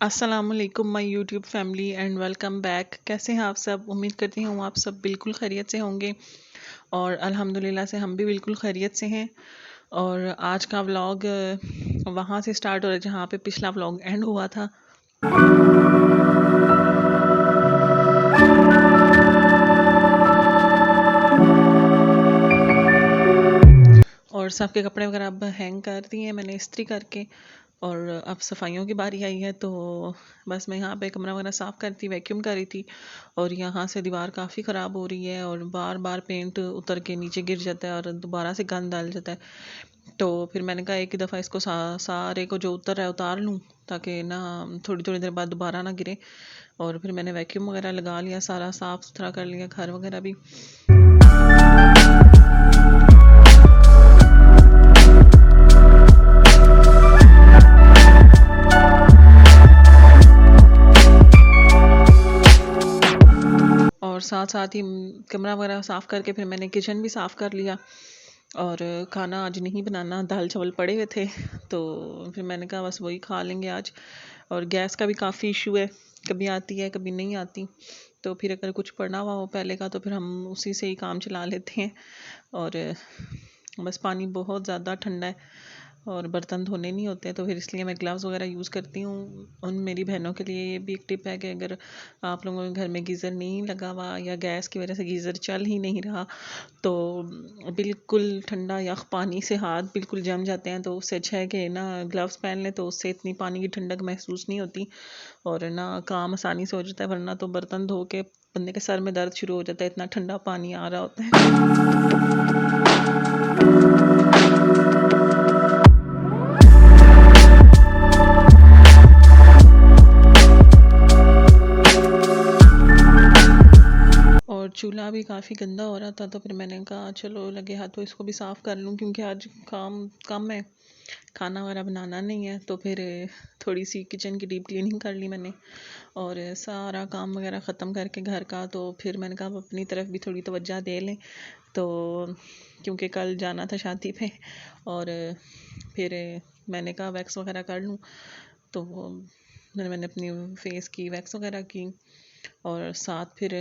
अस्सलामुअलैकुम my YouTube family and welcome back. कैसे हैं आप सब? उम्मीद करती हूँ आप सब बिल्कुल खैरियत से होंगे और अल्हम्दुलिल्लाह से हम भी बिल्कुल खैरियत से हैं। और आज का व्लॉग वहाँ से स्टार्ट हो रहा है जहाँ पे पिछला व्लॉग एंड हुआ था। और सबके कपड़े वगैरह अब हैंग कर दिए मैंने इस्त्री करके। और अब सफाइयों की बारी आई है तो बस मैं यहाँ पे कमरा वगैरह साफ़ करती वैक्यूम कर रही थी। और यहाँ से दीवार काफ़ी ख़राब हो रही है और बार बार पेंट उतर के नीचे गिर जाता है और दोबारा से गंद डाल जाता है। तो फिर मैंने कहा एक ही दफ़ा इसको सारे को जो उतर रहा है उतार लूँ ताकि ना थोड़ी थोड़ी देर बाद दोबारा ना गिरे। और फिर मैंने वैक्यूम वगैरह लगा लिया, सारा साफ़ सुथरा कर लिया घर वगैरह भी। और साथ साथ ही कमरा वगैरह साफ़ करके फिर मैंने किचन भी साफ़ कर लिया। और खाना आज नहीं बनाना, दाल चावल पड़े हुए थे तो फिर मैंने कहा बस वही खा लेंगे आज। और गैस का भी काफ़ी इशू है, कभी आती है कभी नहीं आती। तो फिर अगर कुछ पड़ना हुआ हो पहले का तो फिर हम उसी से ही काम चला लेते हैं। और बस पानी बहुत ज़्यादा ठंडा है और बर्तन धोने नहीं होते तो फिर इसलिए मैं ग्लव्स वगैरह यूज़ करती हूँ। उन मेरी बहनों के लिए ये भी एक टिप है कि अगर आप लोगों के घर में गीज़र नहीं लगा हुआ या गैस की वजह से गीज़र चल ही नहीं रहा तो बिल्कुल ठंडा यख पानी से हाथ बिल्कुल जम जाते हैं। तो उससे अच्छा है कि ना ग्लव्स पहन लें तो उससे इतनी पानी की ठंडक महसूस नहीं होती और ना काम आसानी से हो जाता है। वरना तो बर्तन धो के बंदे के सर में दर्द शुरू हो जाता है, इतना ठंडा पानी आ रहा होता है। और चूल्हा भी काफ़ी गंदा हो रहा था तो फिर मैंने कहा चलो लगे हाथ तो इसको भी साफ़ कर लूँ क्योंकि आज काम कम है, खाना वगैरह बनाना नहीं है। तो फिर थोड़ी सी किचन की डीप क्लीनिंग कर ली मैंने और सारा काम वगैरह ख़त्म करके घर का तो फिर मैंने कहा अपनी तरफ भी थोड़ी तवज्जो दे लें। तो क्योंकि कल जाना था शादी पे और फिर मैंने कहा वैक्स वगैरह कर लूँ। तो मैंने अपनी फेस की वैक्स वगैरह की और साथ फिर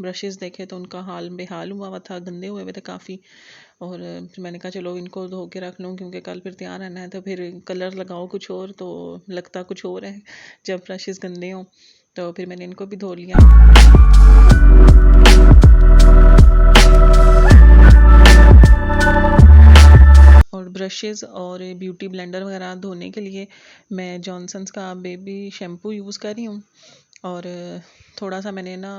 ब्रशेस देखे तो उनका हाल बेहाल हुआ था, गंदे हुए थे काफ़ी। और फिर मैंने कहा चलो इनको धो के रख लूँ क्योंकि कल फिर तैयार रहना है। तो फिर कलर लगाओ कुछ और तो लगता कुछ और है जब ब्रशेस गंदे हों। तो फिर मैंने इनको भी धो लिया। और ब्रशेस और ब्यूटी ब्लेंडर वगैरह धोने के लिए मैं जॉनसन्स का बेबी शैम्पू यूज़ कर रही हूँ। और थोड़ा सा मैंने ना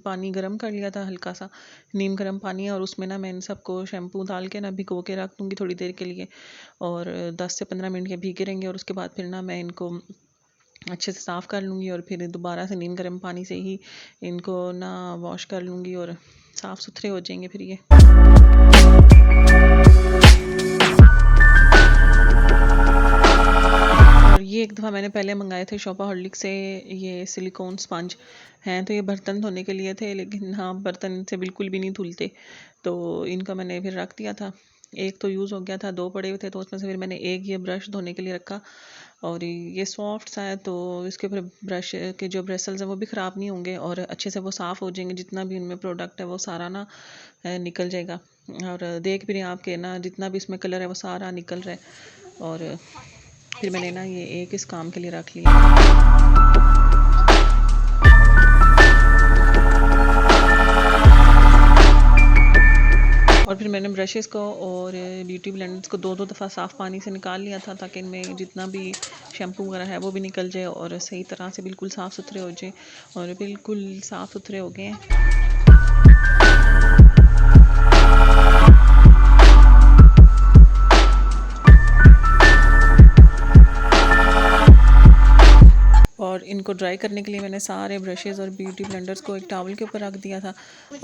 पानी गर्म कर लिया था, हल्का सा नीम गर्म पानी है और उसमें ना मैं इन सबको शैम्पू डाल के ना भिगो के रख दूँगी थोड़ी देर के लिए। और 10 से 15 मिनट के भीगे रहेंगे और उसके बाद फिर ना मैं इनको अच्छे से साफ़ कर लूँगी और फिर दोबारा से नीम गर्म पानी से ही इनको ना वॉश कर लूँगी और साफ़ सुथरे हो जाएंगे फिर ये। और ये एक दफ़ा मैंने पहले मंगाए थे शॉपाहोलिक से, ये सिलिकॉन स्पंज हैं तो ये बर्तन धोने के लिए थे लेकिन हाँ बर्तन इनसे बिल्कुल भी नहीं धुलते। तो इनका मैंने फिर रख दिया था, एक तो यूज़ हो गया था, दो पड़े हुए थे तो उसमें से फिर मैंने एक ये ब्रश धोने के लिए रखा। और ये सॉफ्ट सा है तो इसके ऊपर ब्रश के जो ब्रेसल्स हैं वो भी ख़राब नहीं होंगे और अच्छे से वो साफ़ हो जाएंगे। जितना भी उनमें प्रोडक्ट है वो सारा ना निकल जाएगा। और देख भी रहे हैं आपके ना जितना भी इसमें कलर है वो सारा निकल रहा है। और फिर मैंने ना ये एक इस काम के लिए रख लिया। और फिर मैंने ब्रशेस को और ब्यूटी ब्लेंडर्स को दो दो दफ़ा साफ़ पानी से निकाल लिया था ताकि इनमें जितना भी शैम्पू वगैरह है वो भी निकल जाए और सही तरह से बिल्कुल साफ़ सुथरे हो जाए। और बिल्कुल साफ़ सुथरे हो गए हैं। और इनको ड्राई करने के लिए मैंने सारे ब्रशेज़ और ब्यूटी ब्लेंडर्स को एक टॉवल के ऊपर रख दिया था।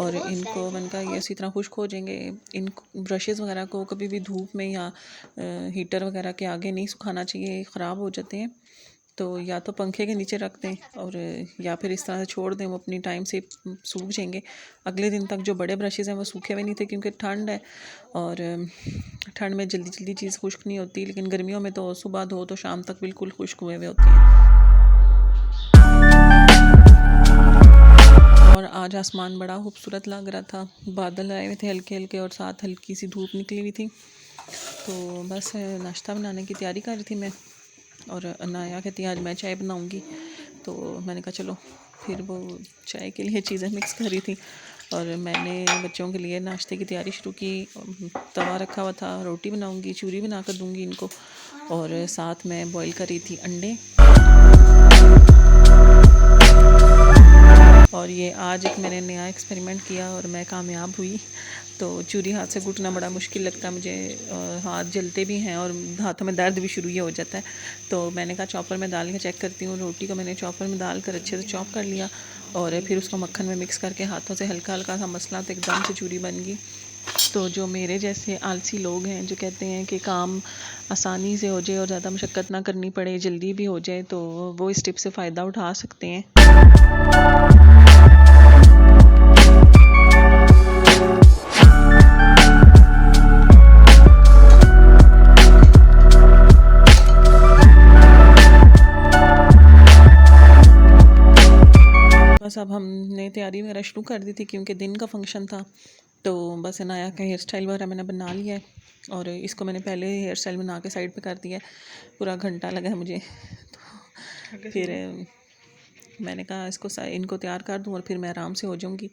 और इनको मैंने कहा ये इसी तरह खुश्क हो जाएंगे। इन ब्रशेज़ वगैरह को कभी भी धूप में या हीटर वगैरह के आगे नहीं सुखाना चाहिए, ख़राब हो जाते हैं। तो या तो पंखे के नीचे रख दें और या फिर इस तरह से छोड़ दें, वो अपनी टाइम से सूख जाएंगे। अगले दिन तक जो बड़े ब्रशेज़ हैं वो सूखे हुए नहीं थे क्योंकि ठंड है और ठंड में जल्दी जल्दी चीज़ खुश्क नहीं होती। लेकिन गर्मियों में तो सुबह धो तो शाम तक बिल्कुल खुश्क हुए हुए होते हैं। और आज आसमान बड़ा खूबसूरत लग रहा था, बादल आए हुए थे हल्के हल्के और साथ हल्की सी धूप निकली हुई थी। तो बस नाश्ता बनाने की तैयारी कर रही थी मैं, और अनाया कहती आज मैं चाय बनाऊंगी। तो मैंने कहा चलो, फिर वो चाय के लिए चीज़ें मिक्स कर रही थी और मैंने बच्चों के लिए नाश्ते की तैयारी शुरू की। तवा रखा हुआ था, रोटी बनाऊंगी, चूरी बना कर दूंगी इनको, और साथ में बॉईल कर रही थी अंडे। और ये आज एक मैंने नया एक्सपेरिमेंट किया और मैं कामयाब हुई। तो चूरी हाथ से कूटना बड़ा मुश्किल लगता है मुझे, हाथ जलते भी हैं और हाथों में दर्द भी शुरू ही हो जाता है। तो मैंने कहा चॉपर में डाल के चेक करती हूँ। रोटी को मैंने चॉपर में डाल कर अच्छे से चॉप कर लिया और फिर उसको मक्खन में मिक्स करके हाथों से हल्का हल्का सा मसला, तो एकदम से चूरी बन गई। तो जो मेरे जैसे आलसी लोग हैं जो कहते हैं कि काम आसानी से हो जाए और ज़्यादा मशक्क़त ना करनी पड़े, जल्दी भी हो जाए, तो वो इस टिप से फ़ायदा उठा सकते हैं। बस अब हमने तैयारी वगैरह शुरू कर दी थी क्योंकि दिन का फंक्शन था। तो बस अनाया का हेयर स्टाइल वगैरह मैंने बना लिया है और इसको मैंने पहले हेयर स्टाइल बना के साइड पे कर दिया है। पूरा घंटा लगा है मुझे। तो फिर मैंने कहा इनको तैयार कर दूँ और फिर मैं आराम से हो जाऊँगी।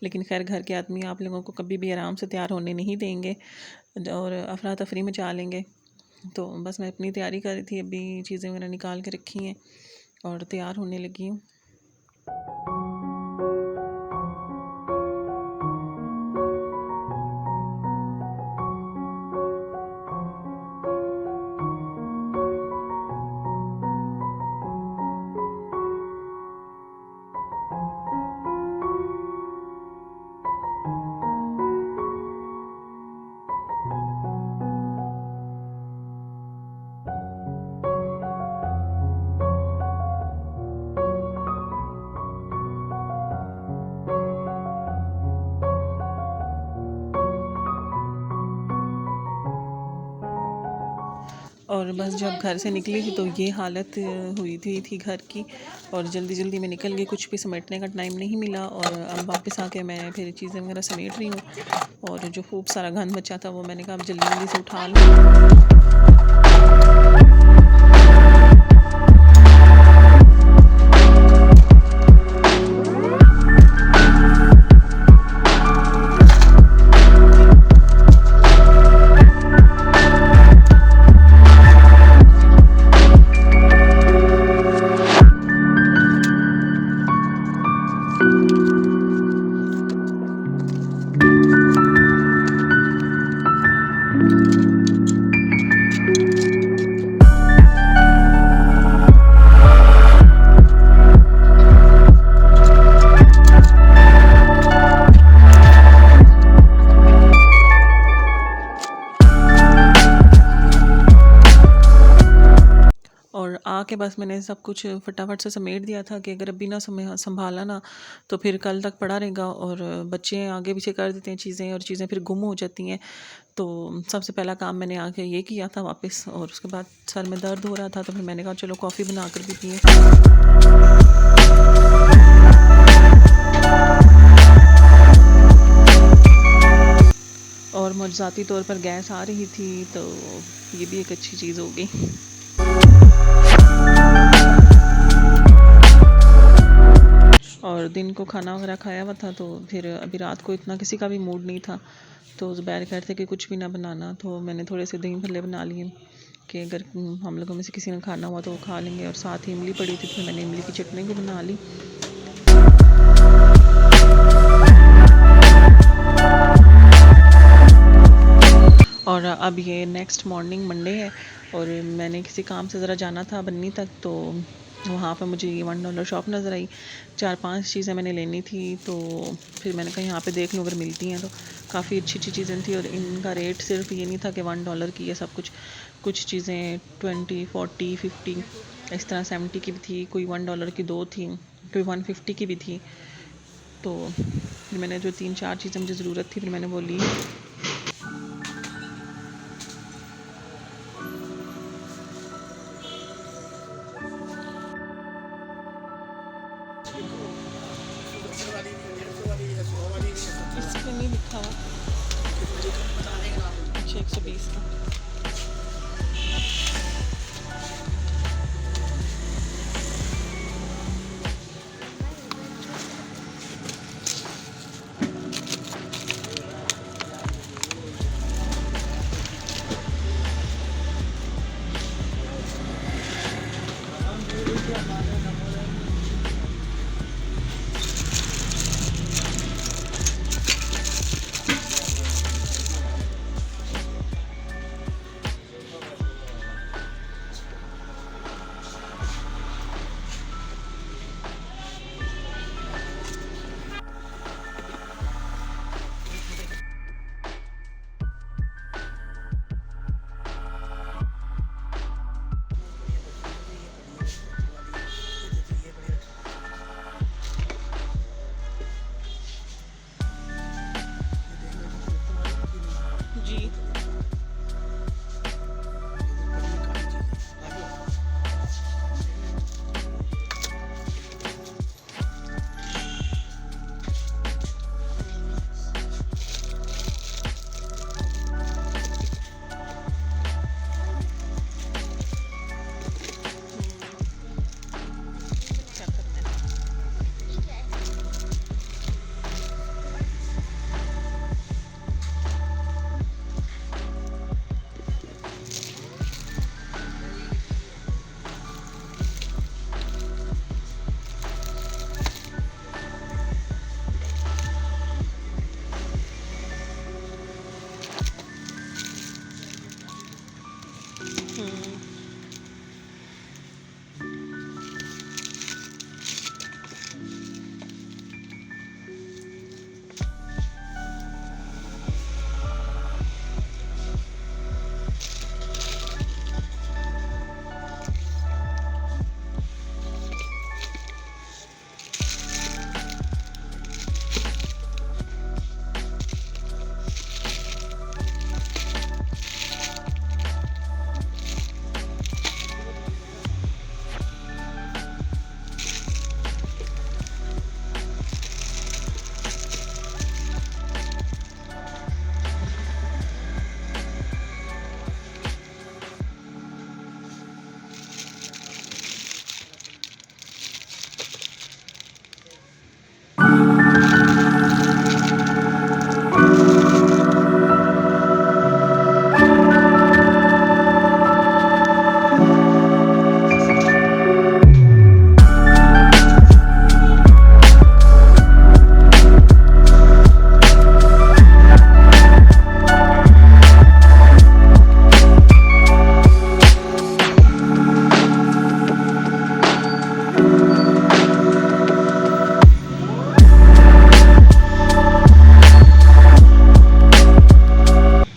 लेकिन खैर घर के आदमी आप लोगों को कभी भी आराम से तैयार होने नहीं देंगे और अफरा तफरी में जा लेंगे। तो बस मैं अपनी तैयारी कर रही थी, अभी चीज़ें वगैरह निकाल के रखी हैं और तैयार होने लगी हूँ। और बस जब घर से निकली थी तो ये हालत हुई थी घर की, और जल्दी जल्दी में निकल गई, कुछ भी समेटने का टाइम नहीं मिला। और अब वापस आके मैं फिर चीज़ें वगैरह समेट रही हूँ और जो खूब सारा गंद बचा था वो मैंने कहा अब जल्दी जल्दी से उठा लूँ। और आके बस मैंने सब कुछ फटाफट से समेट दिया था कि अगर अभी ना संभाला ना तो फिर कल तक पड़ा रहेगा, और बच्चे आगे पीछे कर देते हैं चीज़ें और चीज़ें फिर गुम हो जाती हैं। तो सबसे पहला काम मैंने आके ये किया था वापस, और उसके बाद सर में दर्द हो रहा था तो फिर मैंने कहा चलो कॉफ़ी बना कर भी पिए। और मुझाती तौर पर गैस आ रही थी तो ये भी एक अच्छी चीज़ हो गई। और दिन को खाना वगैरह खाया हुआ था, तो फिर अभी रात को इतना किसी का भी मूड नहीं था। तो ज़ुबैर कहते थे कि कुछ भी ना बनाना, तो मैंने थोड़े से दही भल्ले बना लिए कि अगर हम लोगों में से किसी ने खाना हुआ तो वो खा लेंगे। और साथ ही इमली पड़ी थी तो मैंने इमली की चटनी भी बना ली। और अब ये नेक्स्ट मॉर्निंग मंडे है और मैंने किसी काम से ज़रा जाना था बन्नी तक, तो वहाँ पर मुझे ये $1 शॉप नज़र आई। 4-5 चीज़ें मैंने लेनी थी, तो फिर मैंने कहा यहाँ पे देख लूँ अगर मिलती हैं। तो काफ़ी अच्छी अच्छी चीज़ें थी और इनका रेट सिर्फ ये नहीं था कि $1 की है सब कुछ। कुछ चीज़ें 20, 40, 50 इस तरह 70 की भी थी, कोई $1 की 2 थी, कोई 150 की भी थी। तो फिर मैंने जो 3-4 चीज़ें मुझे ज़रूरत थी फिर मैंने वो ली। 120 का। जी क्या करना है।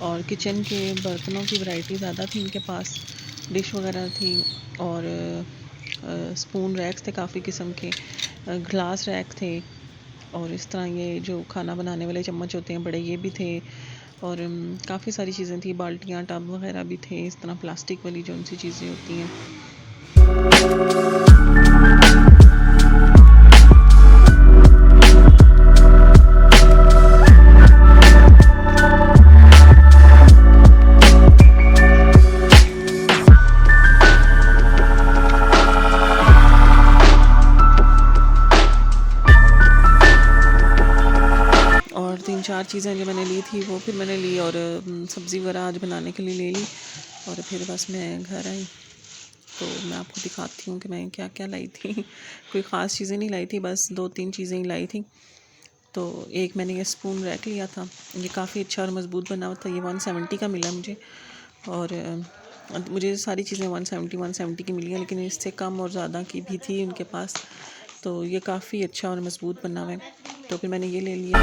और किचन के बर्तनों की वैरायटी ज़्यादा थी इनके पास, डिश वगैरह थी और स्पून रैक्स थे काफ़ी किस्म के, ग्लास रैक थे और इस तरह ये जो खाना बनाने वाले चम्मच होते हैं बड़े, ये भी थे और काफ़ी सारी चीज़ें थी, बाल्टियाँ टब वगैरह भी थे, इस तरह प्लास्टिक वाली जो उनसी चीज़ें होती हैं। और 3-4 चीज़ें जो मैंने ली थी वो फिर मैंने ली और सब्ज़ी वगैरह आज बनाने के लिए ले ली और फिर बस मैं घर आई। तो मैं आपको दिखाती हूँ कि मैं क्या क्या लाई थी। कोई ख़ास चीज़ें नहीं लाई थी, बस 2-3 चीज़ें ही लाई थी। तो एक मैंने ये स्पून रैक लिया था, ये काफ़ी अच्छा और मज़बूत बना हुआ था, ये 170 का मिला मुझे और मुझे सारी चीज़ें 170 की मिली हैं, लेकिन इससे कम और ज़्यादा की भी थी उनके पास। तो ये काफ़ी अच्छा और मज़बूत बना हुआ है, तो फिर मैंने ये ले लिया।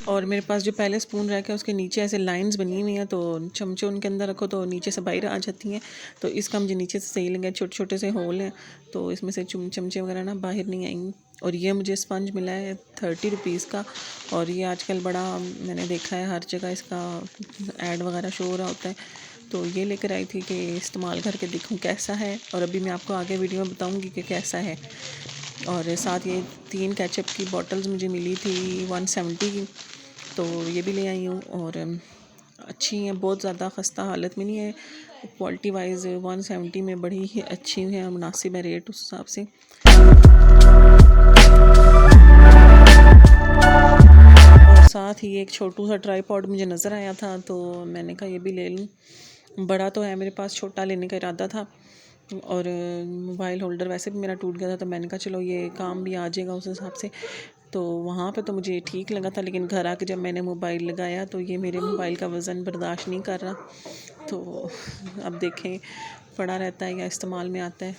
और मेरे पास पास जो पहले स्पून रखा है उसके नीचे ऐसे लाइंस बनी हुई हैं, तो चमचे उनके अंदर रखो तो नीचे से बाहर आ जाती हैं। तो इसका मुझे नीचे से सही लगा, छोटे छोटे से होल हैं तो इसमें से चमचे वगैरह ना बाहर नहीं आएंगी। और ये मुझे स्पंज मिला है 30 रुपीज़ का, और ये आजकल बड़ा मैंने देखा है हर जगह इसका ऐड वगैरह शो हो रहा होता है। तो ये लेकर आई थी कि इस्तेमाल करके देखूँ कैसा है, और अभी मैं आपको आगे वीडियो में बताऊँगी कि कैसा है। और साथ ये 3 केचप की बॉटल्स मुझे मिली थी 170 की, तो ये भी ले आई हूँ। और अच्छी हैं, बहुत ज़्यादा ख़स्ता हालत में नहीं है, क्वालिटी वाइज 170 में बड़ी ही अच्छी है, मुनासिब है रेट उस हिसाब से। और साथ ही एक छोटू सा ट्राईपॉड मुझे नज़र आया था, तो मैंने कहा ये भी ले लूँ। बड़ा तो है मेरे पास, छोटा लेने का इरादा था। और मोबाइल होल्डर वैसे भी मेरा टूट गया था, तो मैंने कहा चलो ये काम भी आ जाएगा उस हिसाब से। तो वहाँ पे तो मुझे ठीक लगा था, लेकिन घर आके जब मैंने मोबाइल लगाया तो ये मेरे मोबाइल का वज़न बर्दाश्त नहीं कर रहा। तो अब देखें पड़ा रहता है या इस्तेमाल में आता है।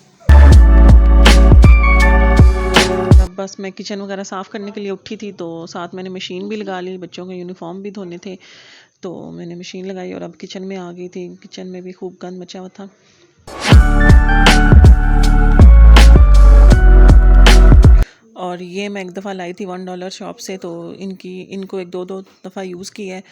अब बस मैं किचन वगैरह साफ़ करने के लिए उठी थी, तो साथ मैंने मशीन भी लगा ली, बच्चों के यूनिफॉर्म भी धोने थे तो मैंने मशीन लगाई और अब किचन में आ गई थी। किचन में भी खूब गंद मचा हुआ था। और ये मैं एक दफ़ा लाई थी $1 शॉप से, तो इनको 1-2 दफ़ा यूज़ किया है।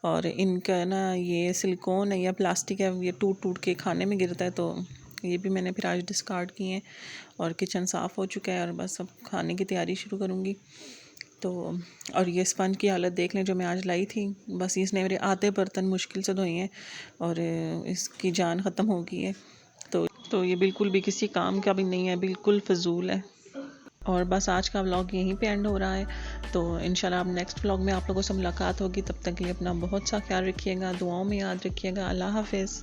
और इनका ना ये सिलिकॉन है या प्लास्टिक है, ये टूट टूट के खाने में गिरता है, तो ये भी मैंने फिर आज डिस्कार्ड किए हैं। और किचन साफ़ हो चुका है और बस अब खाने की तैयारी शुरू करूँगी। तो और ये स्पंज की हालत देख लें जो मैं आज लाई थी, बस इसने मेरे आधे बर्तन मुश्किल से धोए हैं और इसकी जान ख़त्म हो गई है। तो ये बिल्कुल भी किसी काम का भी नहीं है, बिल्कुल फ़जूल है। और बस आज का व्लॉग यहीं पे एंड हो रहा है। तो इंशाल्लाह अब नेक्स्ट व्लॉग में आप लोगों से मुलाकात होगी। तब तक के लिए अपना बहुत सा ख्याल रखिएगा, दुआओं में याद रखिएगा। अल्लाह हाफ़िज़।